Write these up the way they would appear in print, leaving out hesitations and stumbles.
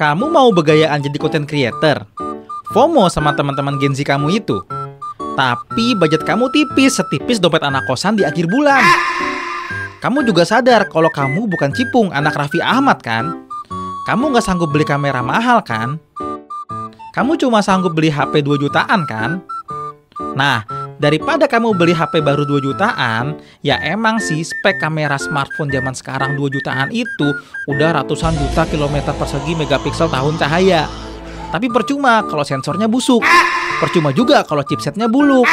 Kamu mau bergayaan jadi content creator? FOMO sama teman-teman Gen Z kamu itu? Tapi budget kamu tipis, setipis dompet anak kosan di akhir bulan. Kamu juga sadar kalau kamu bukan Cipung, anak Raffi Ahmad kan? Kamu nggak sanggup beli kamera mahal kan? Kamu cuma sanggup beli HP 2 jutaan kan? Nah, daripada kamu beli HP baru 2 jutaan, ya emang sih spek kamera smartphone zaman sekarang 2 jutaan itu udah ratusan juta kilometer persegi megapiksel tahun cahaya. Tapi percuma kalau sensornya busuk. Percuma juga kalau chipsetnya buluk.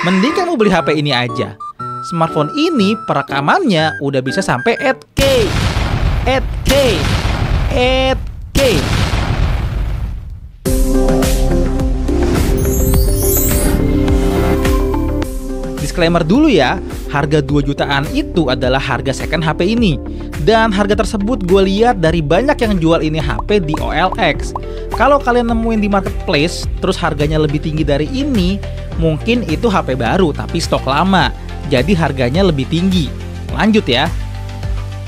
Mending kamu beli HP ini aja. Smartphone ini perekamannya udah bisa sampai 8K. 8K. 8K. Disclaimer dulu ya, harga 2 jutaan itu adalah harga second HP ini. Dan harga tersebut gue lihat dari banyak yang jual ini HP di OLX. Kalau kalian nemuin di marketplace, terus harganya lebih tinggi dari ini, mungkin itu HP baru tapi stok lama. Jadi harganya lebih tinggi. Lanjut ya.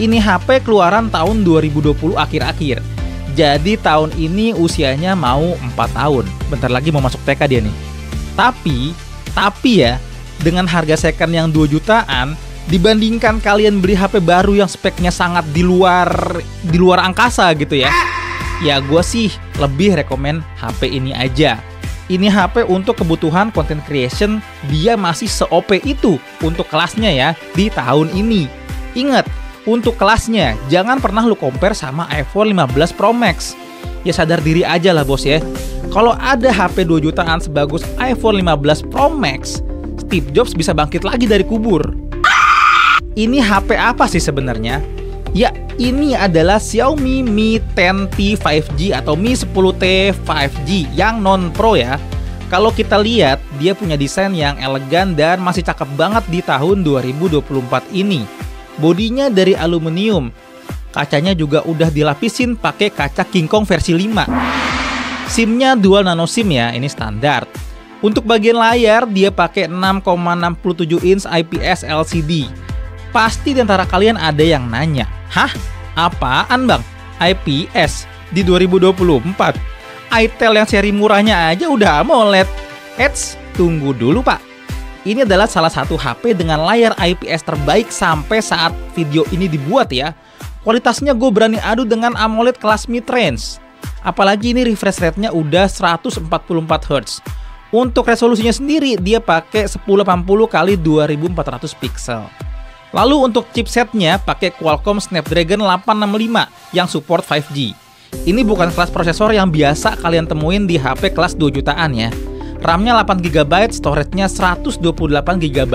Ini HP keluaran tahun 2020 akhir-akhir. Jadi tahun ini usianya mau 4 tahun. Bentar lagi mau masuk TK dia nih. Tapi ya, dengan harga second yang 2 jutaan, dibandingkan kalian beli HP baru yang speknya sangat di luar angkasa gitu ya. Ya gue sih lebih rekomen HP ini aja. Ini HP untuk kebutuhan content creation, dia masih se-OP itu untuk kelasnya ya di tahun ini. Ingat, untuk kelasnya jangan pernah lu compare sama iPhone 15 Pro Max. Ya sadar diri aja lah bos ya. Kalau ada HP 2 jutaan sebagus iPhone 15 Pro Max, Steve Jobs bisa bangkit lagi dari kubur. Ini HP apa sih sebenarnya? Ya, ini adalah Xiaomi Mi 10T 5G atau Mi 10T 5G yang non-pro ya. Kalau kita lihat, dia punya desain yang elegan dan masih cakep banget di tahun 2024 ini. Bodinya dari aluminium. Kacanya juga udah dilapisin pakai kaca King Kong versi 5. SIM-nya dual nano SIM ya, ini standar. Untuk bagian layar, dia pakai 6,67 inch IPS LCD. Pasti di antara kalian ada yang nanya, hah? Apaan bang? IPS di 2024? iTel yang seri murahnya aja udah AMOLED. Eits, tunggu dulu pak. Ini adalah salah satu HP dengan layar IPS terbaik sampai saat video ini dibuat ya. Kualitasnya gue berani adu dengan AMOLED kelas mid-range. Apalagi ini refresh rate-nya udah 144 Hz. Untuk resolusinya sendiri, dia pakai 1080 x 2400 pixel. Lalu untuk chipsetnya pakai Qualcomm Snapdragon 865 yang support 5G. Ini bukan kelas prosesor yang biasa kalian temuin di HP kelas 2 jutaan ya. RAM-nya 8GB, storage-nya 128GB.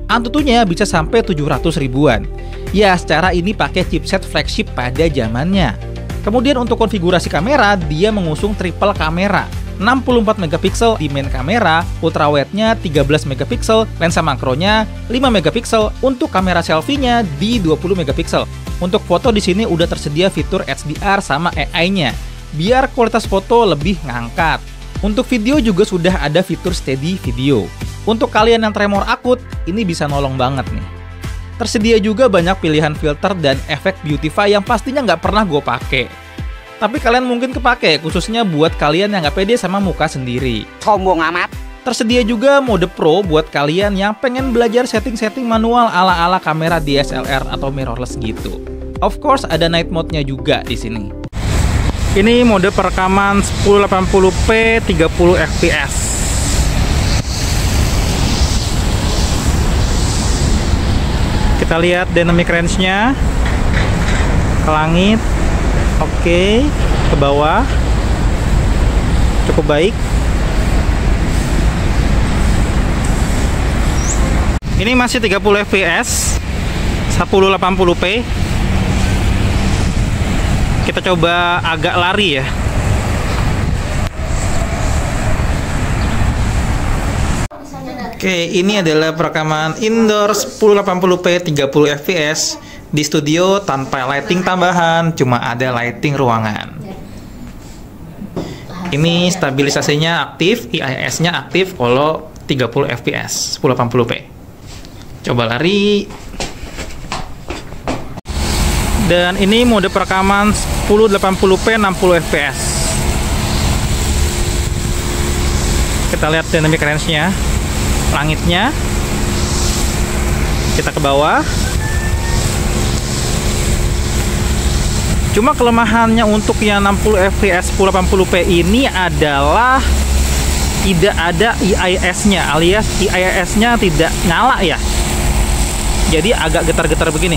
Antutunya bisa sampai 700 ribuan. Ya, secara ini pakai chipset flagship pada zamannya. Kemudian untuk konfigurasi kamera, dia mengusung triple kamera. 64 megapiksel di main kamera, ultrawide-nya 13 megapiksel, lensa makronya 5 megapiksel, untuk kamera selfie-nya di 20 megapiksel. Untuk foto di sini udah tersedia fitur HDR sama AI-nya, biar kualitas foto lebih ngangkat. Untuk video juga sudah ada fitur steady video. Untuk kalian yang tremor akut, ini bisa nolong banget nih. Tersedia juga banyak pilihan filter dan efek beautify yang pastinya nggak pernah gue pakai. Tapi kalian mungkin kepake, khususnya buat kalian yang nggak pede sama muka sendiri. Sombong amat. Tersedia juga mode Pro buat kalian yang pengen belajar setting-setting manual ala-ala kamera DSLR atau mirrorless gitu. Of course, ada night mode-nya juga di sini. Ini mode perekaman 1080p 30 fps. Kita lihat dynamic range-nya ke langit. Oke, ke bawah cukup baik. Ini masih 30 fps 1080p. Kita coba agak lari ya. Oke, ini adalah perekaman indoor 1080p 30 fps di studio tanpa lighting tambahan, cuma ada lighting ruangan. Ini stabilisasinya aktif, IIS-nya aktif kalau 30 fps 1080p. Coba lari. Dan ini mode perekaman 1080p 60 fps. Kita lihat dynamic range-nya, langitnya. Kita ke bawah. Cuma kelemahannya untuk yang 60 fps 1080p ini adalah tidak ada IIS-nya, alias IIS-nya tidak nyala ya. Jadi agak getar-getar begini.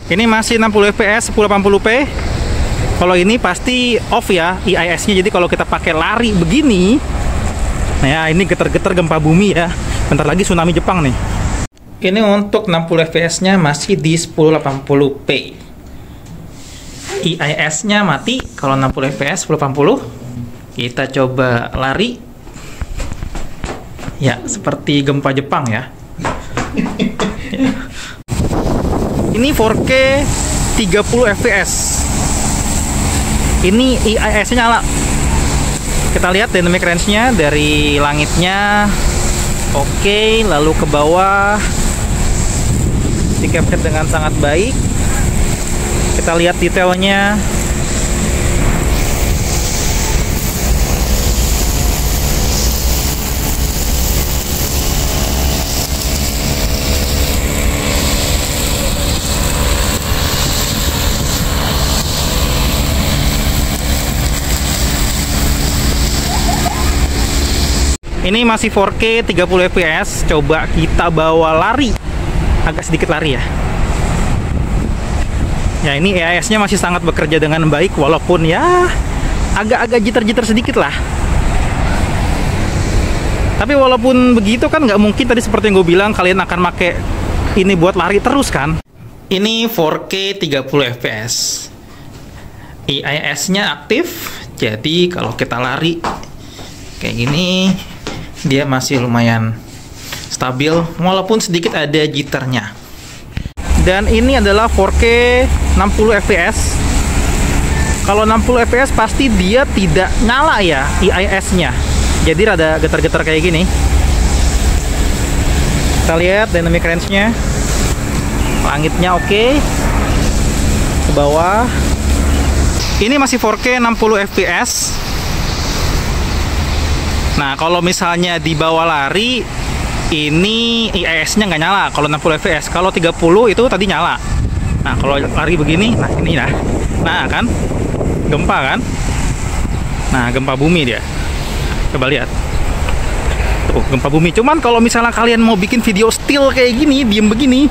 Ini masih 60 fps 1080p. Kalau ini pasti off ya IIS-nya. Jadi kalau kita pakai lari begini, nah ya ini getar-getar gempa bumi ya. Bentar lagi tsunami Jepang nih. Ini untuk 60 fps-nya masih di 1080p. IIS-nya mati kalau 60 fps 1080. Kita coba lari. Ya, seperti gempa Jepang ya. Ini 4K 30 fps. Ini IIS-nya nyala. Kita lihat dynamic range-nya dari langitnya. Oke, lalu ke bawah. Di capture dengan sangat baik. Kita lihat detailnya. Ini masih 4K 30 fps. Coba kita bawa lari. Agak sedikit lari ya. Ya ini IIS-nya masih sangat bekerja dengan baik, walaupun ya agak-agak jitter-jitter sedikit lah. Tapi walaupun begitu kan nggak mungkin tadi seperti yang gue bilang kalian akan pakai ini buat lari terus kan. Ini 4K 30 fps. IIS-nya aktif. Jadi kalau kita lari kayak gini dia masih lumayan stabil walaupun sedikit ada jitternya. Dan ini adalah 4K 60 fps. Kalau 60 fps pasti dia tidak nyala ya IIS-nya. Jadi rada getar-getar kayak gini. Kita lihat dynamic range-nya. Langitnya oke. Ke bawah. Ini masih 4K 60 fps. Nah, kalau misalnya dibawa lari, ini IIS-nya nggak nyala kalau 60 fps. Kalau 30 itu tadi nyala. Nah, kalau lari begini, nah ini ya. Nah, kan? Gempa kan? Nah, gempa bumi dia. Coba lihat. Tuh, gempa bumi. Cuman kalau misalnya kalian mau bikin video still kayak gini, diem begini,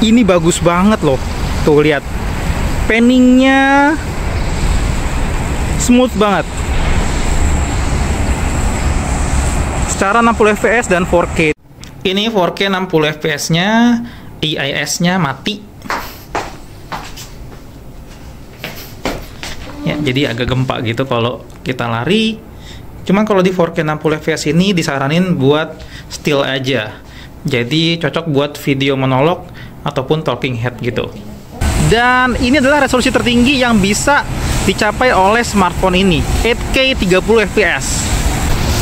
ini bagus banget loh. Tuh, lihat. Panningnya smooth banget. Secara 60 fps dan 4K. Ini 4K 60 fps-nya, IIS-nya mati. Ya, jadi agak gempa gitu kalau kita lari. Cuman kalau di 4K 60 fps ini disaranin buat still aja. Jadi cocok buat video monolog ataupun talking head gitu. Dan ini adalah resolusi tertinggi yang bisa dicapai oleh smartphone ini, 8K 30 fps.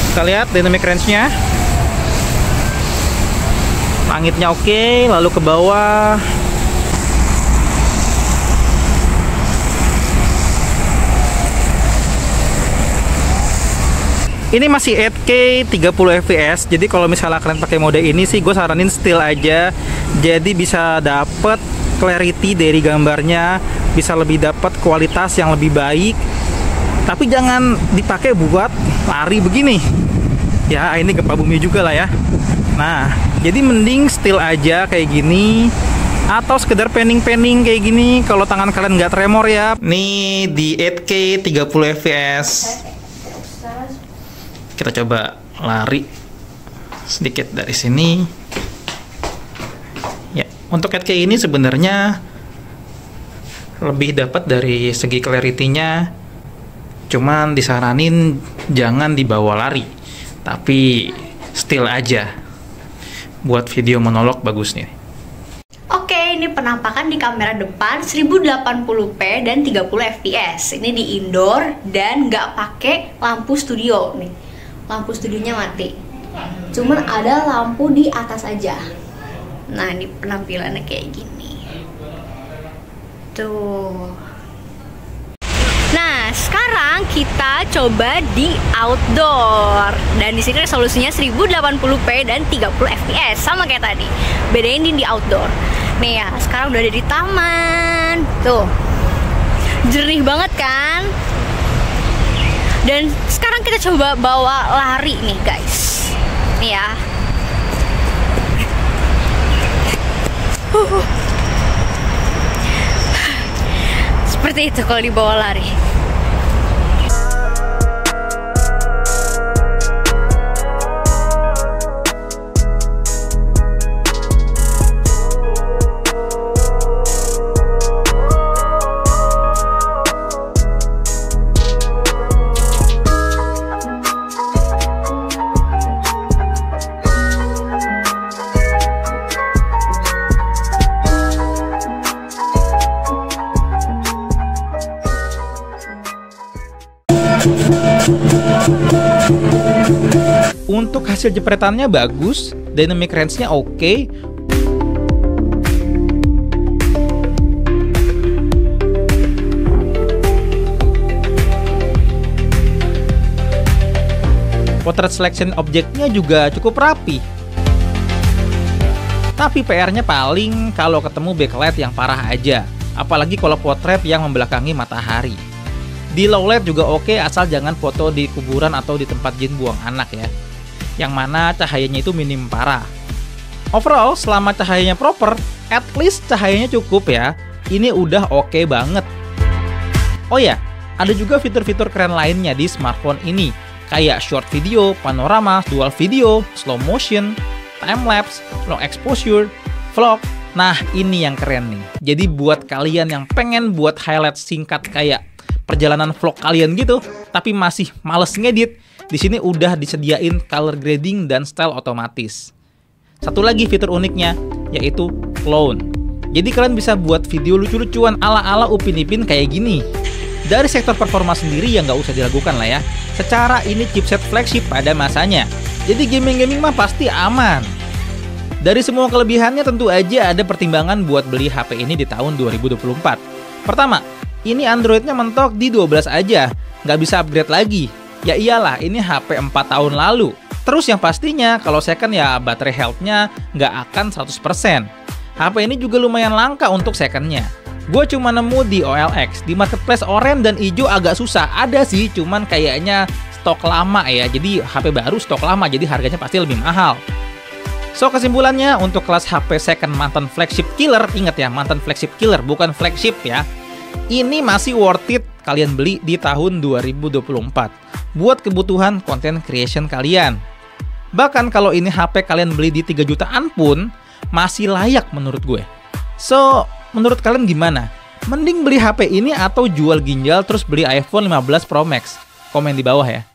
Kita lihat dynamic range-nya. Langitnya oke, lalu ke bawah. Ini masih 8K 30 fps. Jadi kalau misalnya kalian pakai mode ini sih gue saranin still aja. Jadi bisa dapet clarity dari gambarnya, bisa lebih dapat kualitas yang lebih baik. Tapi jangan dipakai buat lari begini. Ya, ini gempa bumi juga lah ya. Nah, jadi mending still aja kayak gini. Atau sekedar panning-panning kayak gini kalau tangan kalian nggak tremor ya. Nih di 8K 30 fps. Kita coba lari sedikit dari sini. Ya, untuk 8K ini sebenarnya lebih dapat dari segi clarity-nya. Cuman disaranin jangan dibawa lari, tapi still aja. Buat video monolog bagus nih. Oke, ini penampakan di kamera depan 1080p dan 30 fps. Ini di indoor dan nggak pakai lampu studio nih. Lampu studionya mati. Cuman ada lampu di atas aja. Nah, ini penampilannya kayak gini. Tuh. Nah, sekarang kita coba di outdoor. Dan di sini resolusinya 1080p dan 30 fps sama kayak tadi. Bedain di outdoor. Nih ya, sekarang udah ada di taman. Tuh. Jernih banget kan? Dan sekarang kita coba bawa lari nih, guys. Nih ya. Seperti itu kalau dibawa lari. Untuk hasil jepretannya bagus, dynamic range-nya oke. Portrait selection objeknya juga cukup rapi. Tapi PR-nya paling kalau ketemu backlight yang parah aja, apalagi kalau potret yang membelakangi matahari. Di low light juga oke, asal jangan foto di kuburan atau di tempat jin buang anak ya, yang mana cahayanya itu minim parah. Overall, selama cahayanya proper, at least cahayanya cukup ya. Ini udah oke banget. Oh ya, ada juga fitur-fitur keren lainnya di smartphone ini, kayak short video, panorama, dual video, slow motion, time-lapse, long exposure, vlog. Nah, ini yang keren nih. Jadi buat kalian yang pengen buat highlight singkat kayak perjalanan vlog kalian gitu, tapi masih males ngedit, di sini udah disediain color grading dan style otomatis. Satu lagi fitur uniknya, yaitu clone. Jadi kalian bisa buat video lucu-lucuan ala-ala Upin Ipin kayak gini. Dari sektor performa sendiri ya nggak usah diragukan lah ya. Secara ini chipset flagship pada masanya. Jadi gaming-gaming mah pasti aman. Dari semua kelebihannya tentu aja ada pertimbangan buat beli HP ini di tahun 2024. Pertama, ini Android-nya mentok di 12 aja, nggak bisa upgrade lagi. Ya iyalah, ini HP 4 tahun lalu. Terus yang pastinya, kalau second ya baterai health-nya nggak akan 100%. HP ini juga lumayan langka untuk second-nya. Gue cuma nemu di OLX, di marketplace oranye dan hijau agak susah. Ada sih, cuman kayaknya stok lama ya. Jadi HP baru stok lama, jadi harganya pasti lebih mahal. So kesimpulannya, untuk kelas HP second mantan flagship killer, ingat ya, mantan flagship killer bukan flagship ya. Ini masih worth it kalian beli di tahun 2024 buat kebutuhan content creation kalian. Bahkan kalau ini HP kalian beli di 3 jutaan pun masih layak menurut gue. So, menurut kalian gimana? Mending beli HP ini atau jual ginjal terus beli iPhone 15 Pro Max? Komen di bawah ya.